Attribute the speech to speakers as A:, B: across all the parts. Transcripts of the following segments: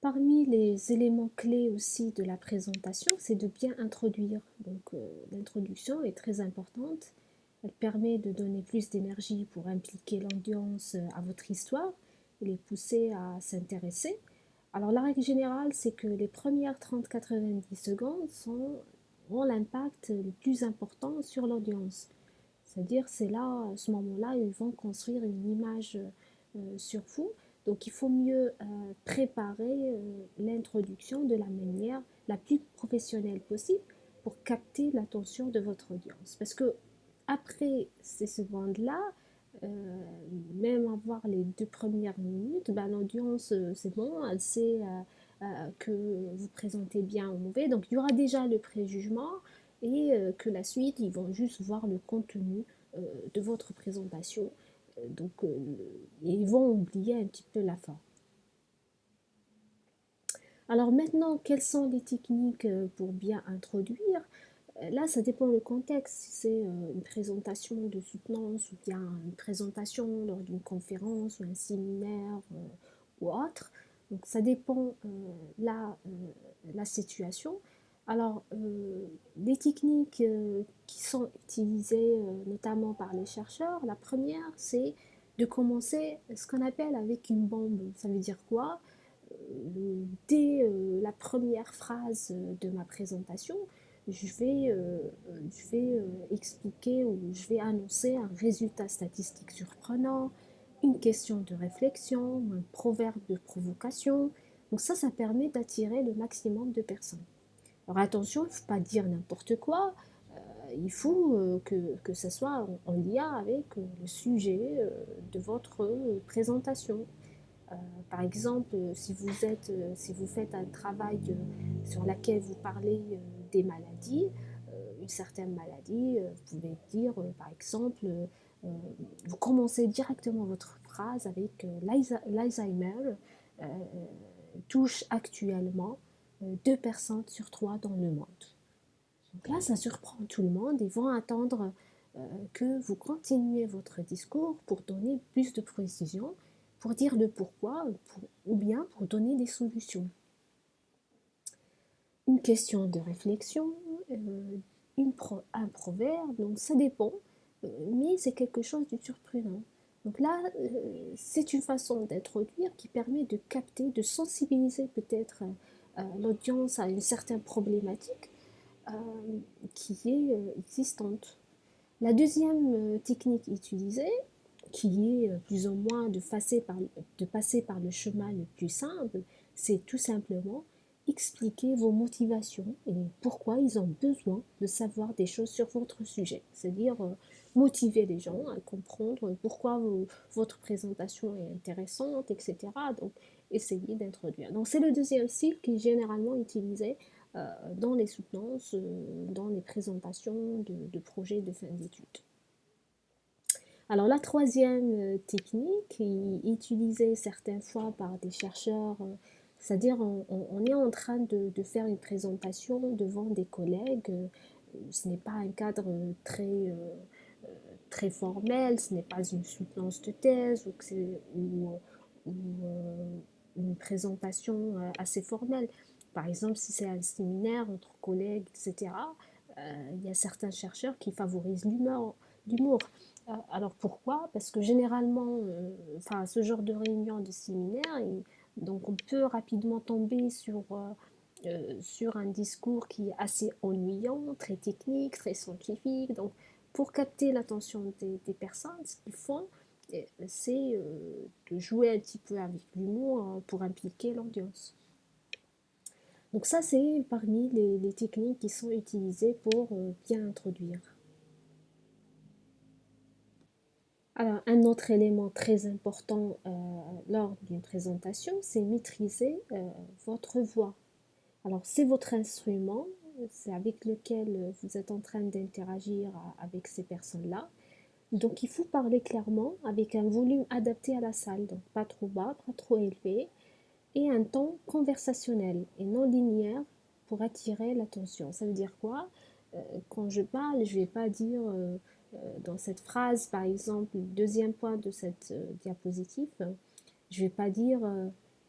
A: Parmi les éléments clés aussi de la présentation, c'est de bien introduire. L'introduction est très importante. Elle permet de donner plus d'énergie pour impliquer l'audience à votre histoire et les pousser à s'intéresser. Alors, la règle générale, c'est que les premières 30-90 secondes ont l'impact le plus important sur l'audience. C'est-à-dire, c'est là, à ce moment-là, ils vont construire une image sur vous. Donc, il faut mieux préparer l'introduction de la manière la plus professionnelle possible pour capter l'attention de votre audience. Parce que après ces secondes-là, même avoir les 2 premières minutes, ben, l'audience, c'est bon, elle sait que vous présentez bien ou mauvais. Donc, il y aura déjà le préjugement et que la suite, ils vont juste voir le contenu de votre présentation. Ils vont oublier un petit peu la fin. Alors maintenant, quelles sont les techniques pour bien introduire? Là, ça dépend du contexte. Si c'est une présentation de soutenance ou bien une présentation lors d'une conférence ou un séminaire ou autre. Donc ça dépend la situation. Alors, les techniques qui sont utilisées notamment par les chercheurs, la première, c'est de commencer ce qu'on appelle avec une bombe. Ça veut dire quoi? Dès la première phrase de ma présentation, je vais expliquer ou je vais annoncer un résultat statistique surprenant, une question de réflexion, un proverbe de provocation. Donc ça permet d'attirer le maximum de personnes. Alors attention, il ne faut pas dire n'importe quoi, il faut que ça soit en lien avec le sujet de votre présentation. Par exemple, si vous faites un travail sur lequel vous parlez des maladies, une certaine maladie, vous pouvez dire, par exemple, vous commencez directement votre phrase avec l'Alzheimer euh, touche actuellement 2 personnes sur 3 dans le monde. Donc là, ça surprend tout le monde. Ils vont attendre que vous continuez votre discours pour donner plus de précision, pour dire le pourquoi ou bien pour donner des solutions. Une question de réflexion, un proverbe, donc ça dépend, mais c'est quelque chose de surprenant. Donc là, c'est une façon d'introduire qui permet de capter, de sensibiliser peut-être l'audience à une certaine problématique euh, qui est existante. La deuxième technique utilisée, qui est plus ou moins de passer par le chemin le plus simple, c'est tout simplement expliquer vos motivations et pourquoi ils ont besoin de savoir des choses sur votre sujet. C'est-à-dire motiver les gens à comprendre pourquoi votre présentation est intéressante, etc. Donc, essayez d'introduire. Donc, c'est le deuxième style qui est généralement utilisé dans les soutenances, dans les présentations de projets de fin d'études. Alors la troisième technique utilisée certaines fois par des chercheurs, c'est-à-dire on est en train de faire une présentation devant des collègues, ce n'est pas un cadre très formel, ce n'est pas une soutenance de thèse ou une présentation assez formelle. Par exemple, si c'est un séminaire entre collègues, etc., il y a certains chercheurs qui favorisent l'humour. Alors pourquoi? Parce que généralement, enfin, ce genre de réunion de séminaire, donc on peut rapidement tomber sur un discours qui est assez ennuyant, très technique, très scientifique. Donc pour capter l'attention des personnes, ce qu'ils font, c'est de jouer un petit peu avec l'humour pour impliquer l'audience. Donc ça, c'est parmi les techniques qui sont utilisées pour bien introduire. Alors, un autre élément très important lors d'une présentation, c'est maîtriser votre voix. Alors, c'est votre instrument, c'est avec lequel vous êtes en train d'interagir avec ces personnes-là. Donc, il faut parler clairement avec un volume adapté à la salle, donc pas trop bas, pas trop élevé, et un ton conversationnel et non linéaire pour attirer l'attention. Ça veut dire quoi? Quand je parle, je ne vais pas dire dans cette phrase, par exemple, le deuxième point de cette diapositive, je ne vais pas dire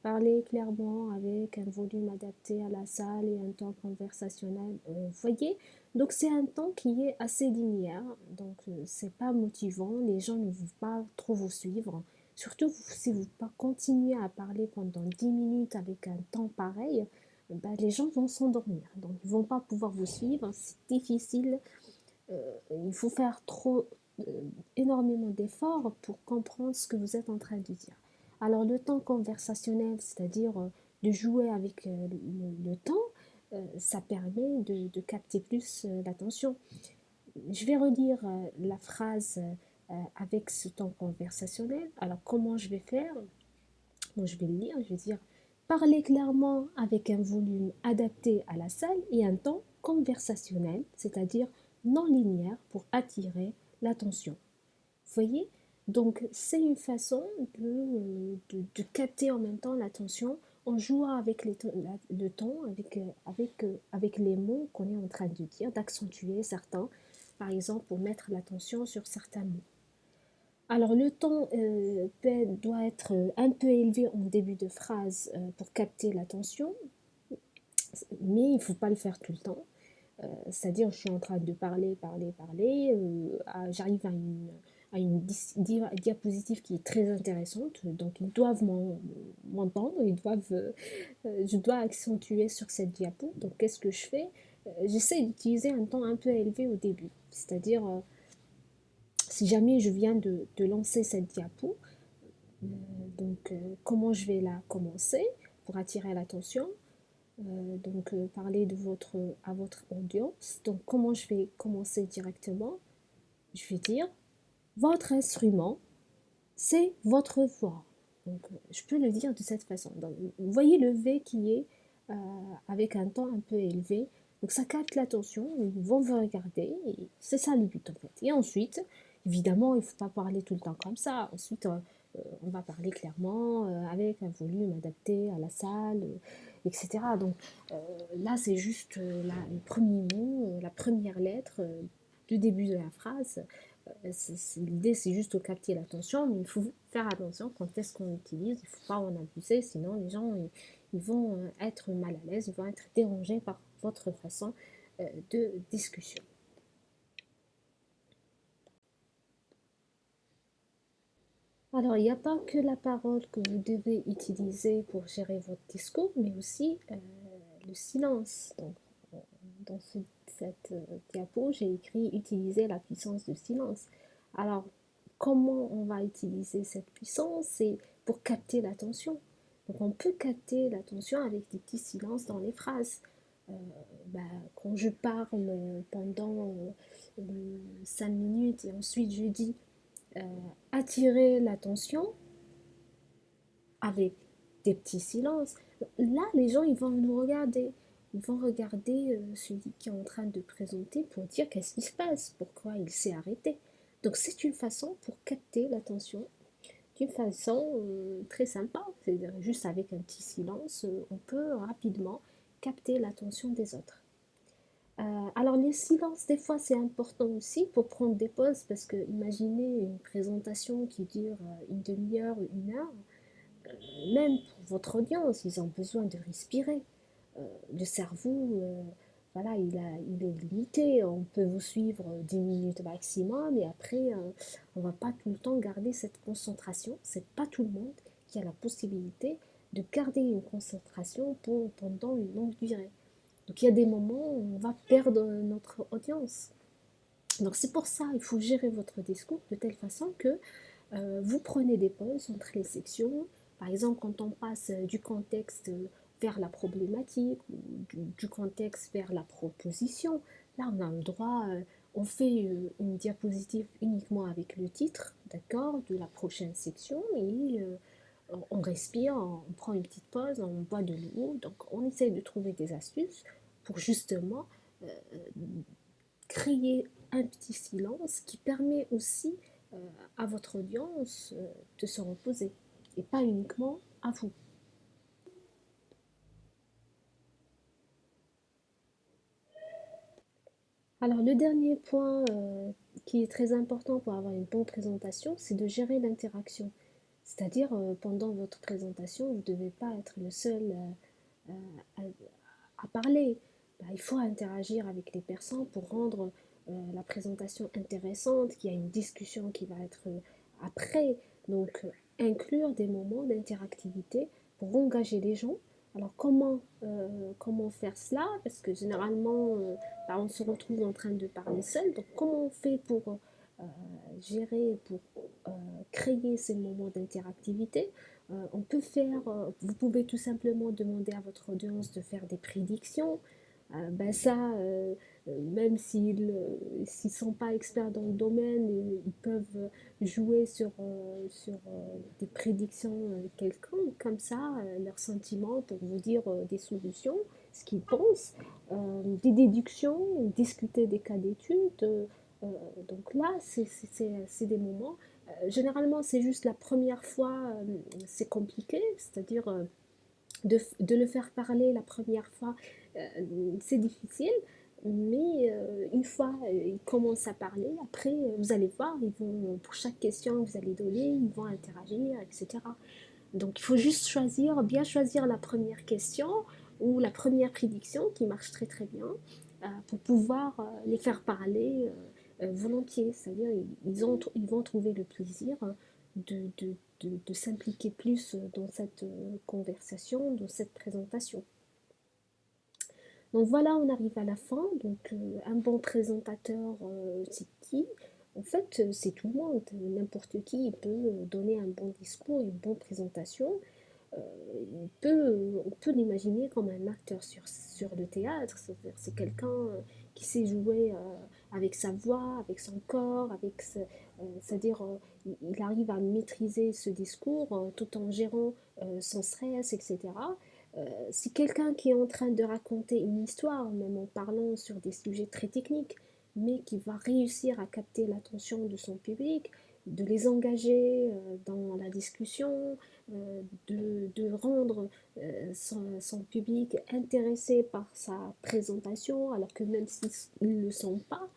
A: Parler clairement avec un volume adapté à la salle et un temps conversationnel. Voyez, donc c'est un temps qui est assez linéaire, donc c'est pas motivant, les gens ne vont pas trop vous suivre. Surtout si vous pas continuez à parler pendant 10 minutes avec un temps pareil, ben, les gens vont s'endormir, donc ils vont pas pouvoir vous suivre, c'est difficile, il faut faire euh, énormément d'efforts pour comprendre ce que vous êtes en train de dire. Alors le temps conversationnel, c'est-à-dire de jouer avec le temps, ça permet de capter plus l'attention. Je vais redire la phrase avec ce temps conversationnel. Alors comment je vais faire? Bon, je vais le lire, je vais dire parler clairement avec un volume adapté à la salle et un temps conversationnel, c'est-à-dire non linéaire pour attirer l'attention. Vous voyez? Donc c'est une façon de capter en même temps l'attention en jouant avec le ton, avec les mots qu'on est en train de dire, d'accentuer certains, par exemple pour mettre l'attention sur certains mots. Alors le ton doit être un peu élevé en début de phrase pour capter l'attention, mais il ne faut pas le faire tout le temps. C'est-à-dire je suis en train de parler, j'arrive à une diapositive qui est très intéressante, donc ils doivent m'entendre, je dois accentuer sur cette diapo. Donc qu'est-ce que je fais? J'essaie d'utiliser un ton un peu élevé au début, c'est-à-dire si jamais je viens de lancer cette diapo, comment je vais la commencer pour attirer l'attention? Parler à votre audience. Donc, comment je vais commencer directement? Je vais dire, votre instrument, c'est votre voix. Donc, je peux le dire de cette façon. Donc, vous voyez le V qui est euh, avec un ton un peu élevé. Donc, ça capte l'attention, ils vont vous regarder, et c'est ça le but en fait. Et ensuite, évidemment, il ne faut pas parler tout le temps comme ça. Ensuite, on va parler clairement, avec un volume adapté à la salle, etc. Donc, là, c'est juste le premier mot, la première lettre du début de la phrase. L'idée, c'est juste de capter l'attention, mais il faut faire attention quand est-ce qu'on l'utilise. Il ne faut pas en abuser, sinon les gens ils vont être mal à l'aise, ils vont être dérangés par votre façon de discussion. Alors, il n'y a pas que la parole que vous devez utiliser pour gérer votre discours, mais aussi le silence. Donc, euh, dans cette diapo, j'ai écrit utiliser la puissance du silence. Alors, comment on va utiliser cette puissance? C'est pour capter l'attention. Donc, on peut capter l'attention avec des petits silences dans les phrases. Euh, bah, quand je parle pendant 5 minutes et ensuite je dis euh, attirer l'attention avec des petits silences. Là, les gens, ils vont nous regarder. Ils vont regarder celui qui est en train de présenter pour dire qu'est-ce qui se passe, pourquoi il s'est arrêté. Donc c'est une façon pour capter l'attention, d'une façon très sympa. C'est-à-dire juste avec un petit silence, on peut rapidement capter l'attention des autres. Alors les silences, des fois, c'est important aussi pour prendre des pauses parce que imaginez une présentation qui dure une demi-heure, une heure, même pour votre audience, ils ont besoin de respirer. Le cerveau, voilà, il est limité. On peut vous suivre 10 minutes maximum et après, on va pas tout le temps garder cette concentration. C'est pas tout le monde qui a la possibilité de garder une concentration pendant une longue durée. Donc il y a des moments où on va perdre notre audience. Donc c'est pour ça, il faut gérer votre discours de telle façon que vous prenez des pauses entre les sections. Par exemple, quand on passe du contexte vers la problématique ou du contexte vers la proposition, là on a le droit, on fait une diapositive uniquement avec le titre, d'accord, de la prochaine section et on respire, on prend une petite pause, on boit de l'eau. Donc on essaye de trouver des astuces pour justement euh, créer un petit silence qui permet aussi euh, à votre audience de se reposer et pas uniquement à vous. Alors le dernier point qui est très important pour avoir une bonne présentation, c'est de gérer l'interaction. C'est-à-dire, pendant votre présentation, vous ne devez pas être le seul à, à parler. Bah, il faut interagir avec les personnes pour rendre la présentation intéressante, qu'il y a une discussion qui va être après. Donc, inclure des moments d'interactivité pour engager les gens. Alors, comment faire cela? Parce que généralement, bah, on se retrouve en train de parler seul. Donc, comment on fait pour gérer, pour euh, créer ces moments d'interactivité? Vous pouvez tout simplement demander à votre audience de faire des prédictions. Ben ça, même s'ils ne sont pas experts dans le domaine, ils peuvent jouer sur des prédictions quelconques, comme ça, leurs sentiments pour vous dire des solutions, ce qu'ils pensent, des déductions, discuter des cas d'études. Euh, donc là, c'est des moments. Généralement, c'est juste la première fois, c'est compliqué, c'est-à-dire de le faire parler la première fois, c'est difficile, mais une fois ils commencent à parler, après vous allez voir, pour chaque question que vous allez donner, ils vont interagir, etc. Donc il faut juste bien choisir la première question ou la première prédiction qui marche très très bien pour pouvoir les faire parler volontiers. C'est-à-dire ils vont trouver le plaisir de s'impliquer plus dans cette conversation, dans cette présentation. Donc voilà, on arrive à la fin. Donc un bon présentateur, c'est qui? En fait, c'est tout le monde. N'importe qui peut donner un bon discours, une bonne présentation. On peut l'imaginer comme un acteur sur le théâtre. C'est quelqu'un qui sait jouer avec sa voix, avec son corps, c'est-à-dire il arrive à maîtriser ce discours tout en gérant son stress, etc. C'est quelqu'un qui est en train de raconter une histoire, même en parlant sur des sujets très techniques, mais qui va réussir à capter l'attention de son public, de les engager dans la discussion, de rendre son public intéressé par sa présentation, alors que même s'ils ne le sont pas,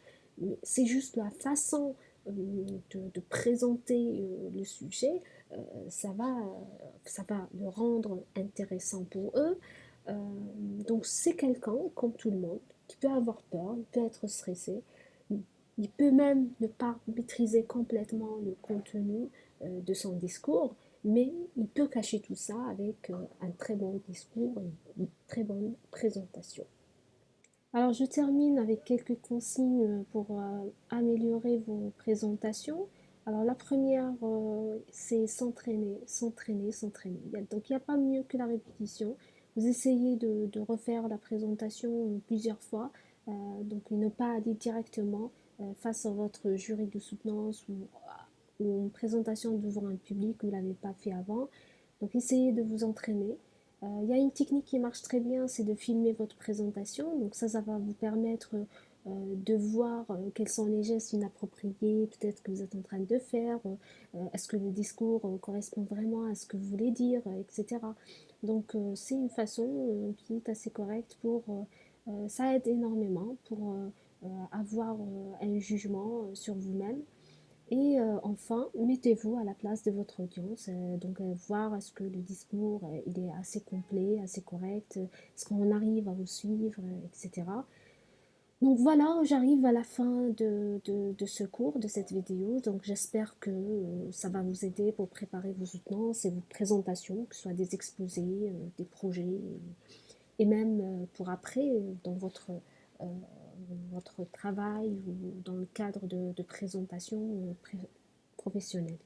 A: c'est juste la façon de présenter le sujet, euh, ça va, ça va le rendre intéressant pour eux. Euh, donc c'est quelqu'un, comme tout le monde, qui peut avoir peur, il peut être stressé, il peut même ne pas maîtriser complètement le contenu de son discours, mais il peut cacher tout ça avec un très bon discours et une très bonne présentation. Alors je termine avec quelques consignes pour améliorer vos présentations. Alors la première, c'est s'entraîner, s'entraîner, s'entraîner. Donc il n'y a pas mieux que la répétition. Vous essayez de refaire la présentation plusieurs fois, donc ne pas aller directement face à votre jury de soutenance ou une présentation devant un public que vous ne l'avez pas fait avant. Donc essayez de vous entraîner. Il y a une technique qui marche très bien, c'est de filmer votre présentation. Donc ça va vous permettre de voir quels sont les gestes inappropriés, peut-être que vous êtes en train de faire. Est-ce que le discours correspond vraiment à ce que vous voulez dire, etc. Donc c'est une façon qui est assez correcte ça aide énormément pour avoir un jugement sur vous-même. Et enfin, mettez-vous à la place de votre audience, donc voir est-ce que le discours il est assez complet, assez correct, est-ce qu'on arrive à vous suivre, etc. Donc voilà, j'arrive à la fin de ce cours, de cette vidéo. Donc j'espère que ça va vous aider pour préparer vos soutenances et vos présentations, que ce soit des exposés, des projets, et même pour après, dans euh, votre travail ou dans le cadre de présentation professionnelle.